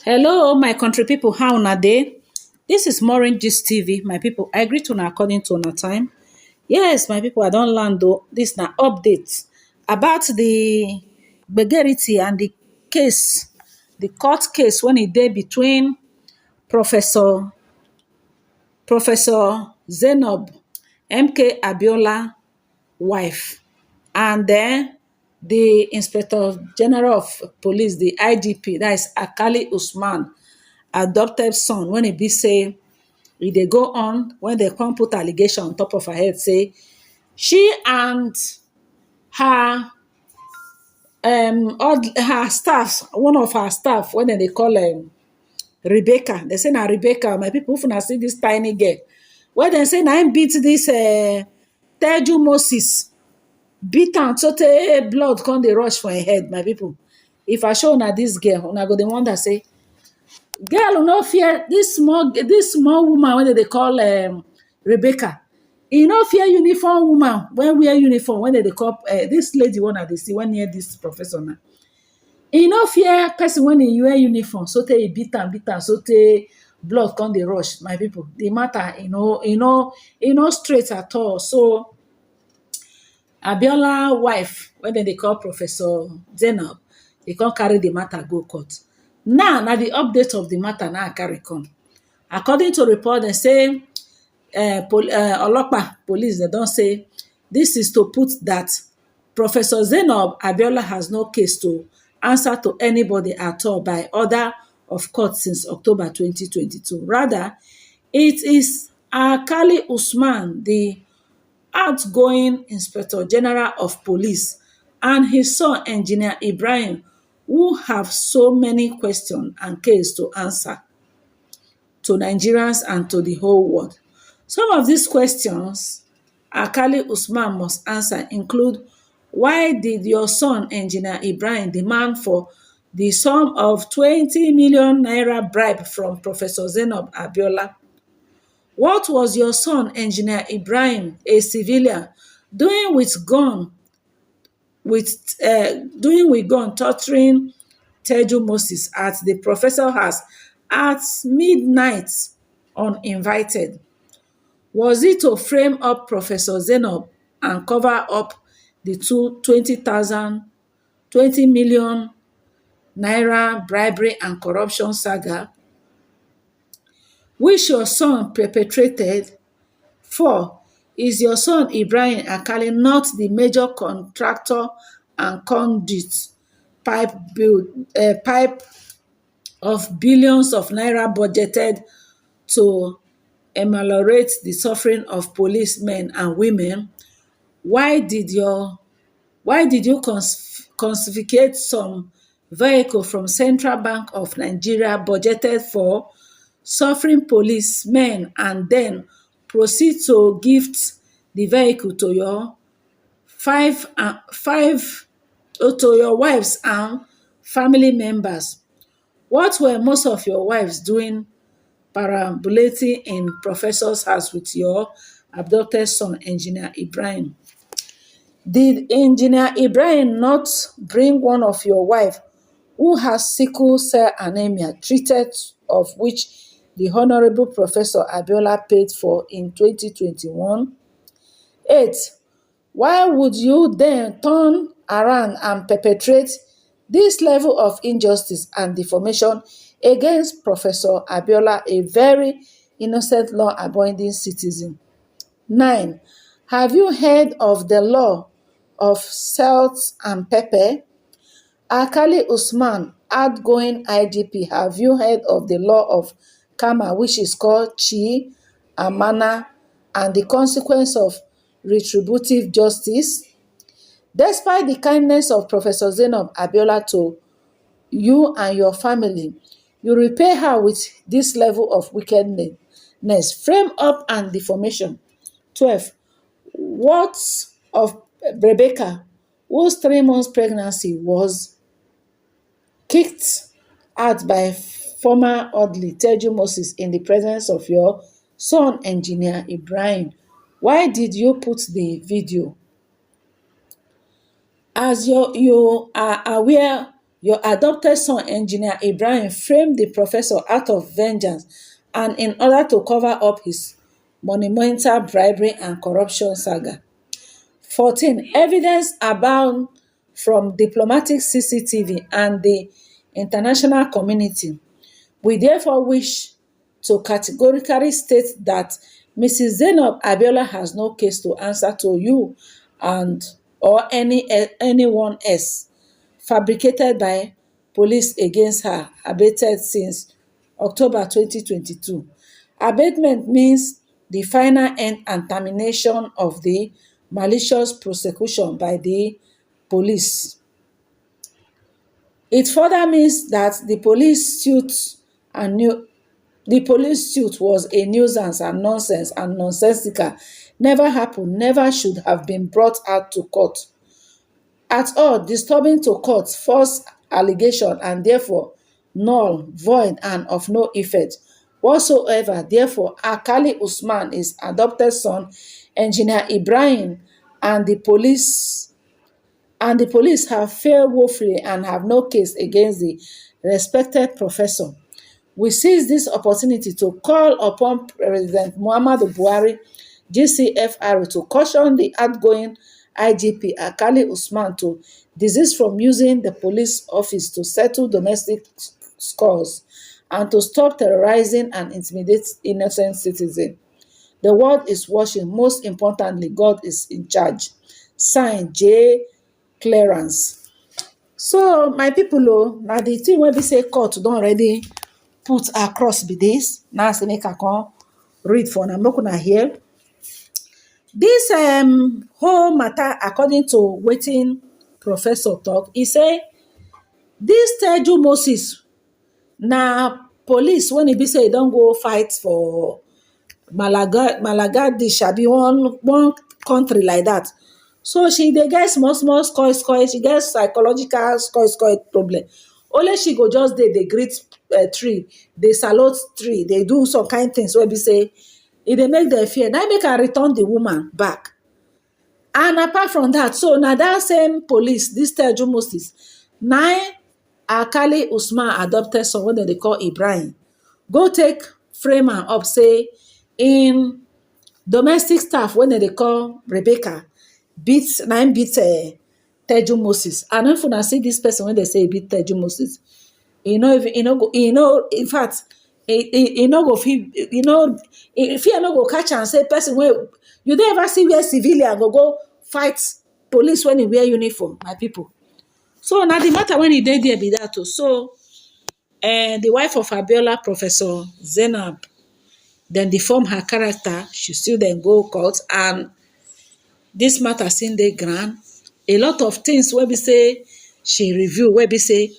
Hello, my country people. How una dey? This is MAUREEN'S TV. My people, I greet una according to una time. Yes, my people, I don land though. This na update about the gbegerity and the case, the court case when e dey between Professor Zainab MK Abiola wife and then the Inspector General of Police, the IGP, that is Akali Usman adopted son, when e be say e dey go on, when they come put allegation on top of her head say she and her her staff, one of her staff, when they call Rebecca, they say na Rebecca. My people, if una see this tiny girl, when they say na im beat this Teju Moses, beat am sotey blood come dey rush for im head. My people, if I show una this girl, una go dey wonder say girl no fear this small woman wey dem dey call Rebecca. E no fear uniform woman wey wear uniform, wey dem dey call this lady one I dey see when near this professor now. E no fear person when e wear uniform sotey e beat am sotey blood come dey rush. My people, the matter e no straight at all. So Abiola wife, wey dem dey call Professor Zainab, dey come carry the matter go court. Now na the update of the matter now I carry come. According to report, dem say Olopa police, dem don say this is to put that Professor Zainab Abiola has no case to answer to anybody at all by order of court since October 2022. Rather, it is Akali Usman, the outgoing Inspector General of Police, and his son, Engineer Ibrahim, who have so many questions and cases to answer to Nigerians and to the whole world. Some of these questions Akali Usman must answer include: why did your son, Engineer Ibrahim, demand for the sum of 20 million naira bribe from Professor Zainab Abiola? What was your son, Engineer Ibrahim, a civilian, doing with gun, torturing Teju Moses at the professor house at midnight uninvited? Was it to frame up Professor Zainab and cover up the 20 million naira bribery and corruption saga which your son perpetrated? 4. Is your son Ibrahim Akali not the major contractor and conduit pipe of billions of naira budgeted to ameliorate the suffering of policemen and women? Why did you confiscate some vehicle from Central Bank of Nigeria budgeted for suffering policemen and then proceed to gift the vehicle to your wives and family members? What were most of your wives doing perambulating in professor's house with your abducted son, Engineer Ibrahim? Did Engineer Ibrahim not bring one of your wife who has sickle cell anemia, treated of which the Honorable Professor Abiola paid for in 2021? 8. Why would you then turn around and perpetrate this level of injustice and defamation against Professor Abiola, a very innocent law-abiding citizen? 9. Have you heard of the law of salt and pepper? Akali Usman, outgoing IGP, have you heard of the law of karma, which is called chi, amana, and the consequence of retributive justice? Despite the kindness of Professor Zainab Abiola to you and your family, you repay her with this level of wickedness, frame up and defamation. 12. What of Rebecca, whose 3 months pregnancy was kicked out by former orderly Teju Moses in the presence of your son, Engineer Ibrahim? Why did you put the video? As you are aware Your adopted son, Engineer Ibrahim, framed the professor out of vengeance and in order to cover up his monumental bribery and corruption saga. 14. Evidence abound from diplomatic CCTV and the international community. We therefore wish to categorically state that Mrs. Zainab Abiola has no case to answer to you and or anyone else fabricated by police against her, abated since October 2022. Abatement means the final end and termination of the malicious prosecution by the police. It further means that the police suit was a nuisance and nonsense and nonsensical, never happened, never should have been brought out to court at all, disturbing to court, false allegation, and therefore null, void, and of no effect whatsoever. Therefore, Akali Usman, his adopted son, Engineer Ibrahim, and the police have failed woefully and have no case against the respected professor. We seize this opportunity to call upon President Muhammadu Buhari, GCFR, to caution the outgoing IGP Akali Usman to desist from using the police office to settle domestic scores and to stop terrorizing and intimidating innocent citizens. The world is watching. Most importantly, God is in charge. Signed, J. Clarence. So, my people, now the thing wey be say court don already put across be this. Now, say make I come read for una, make una hear. This whole matter, according to wetin professor talk, he say this Teju Moses na police when e be say e don go fight for Malagadi, shabi one country like that. So she dey get small score, she get psychological score problem. Only she go just dey greet tree, dey salute tree, dey do some kind things wey be say e dey make dem fear. Na make her return the woman back. And apart from that, so na that same police, this Teju Moses, na Akali Usman adopted son wey dem dey call Ibrahim, go take frame am up say in domestic staff wey dem dey call Rebecca beat Teju Moses. And if una see this person when they say beat Teju Moses, e no in fact e no go fit, fear no go catch am say person wey you don't ever see where civilian go fight police when he wear uniform, my people. So now the matter when he dey there be that too. So the wife of Abiola, Professor Zainab, then deform her character, she still then go court, and this matter still dey ground. A lot of things wey be say she review, wey be say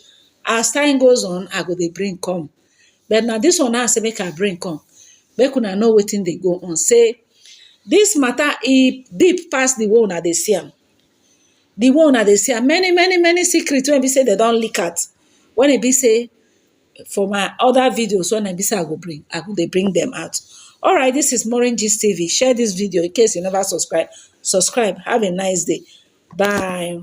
as time goes on, I go dey bring come. But now this one now say make I bring come, make una know wetin dey go on. Say this matter e deep pass the one una dey see am. The one una dey see am, many secrets wey be say they don leak out. When e be say for my other videos, when I be say I go dey bring them out. All right, this is MAUREEN'S TV. Share this video in case you never subscribe. Have a nice day. Bye.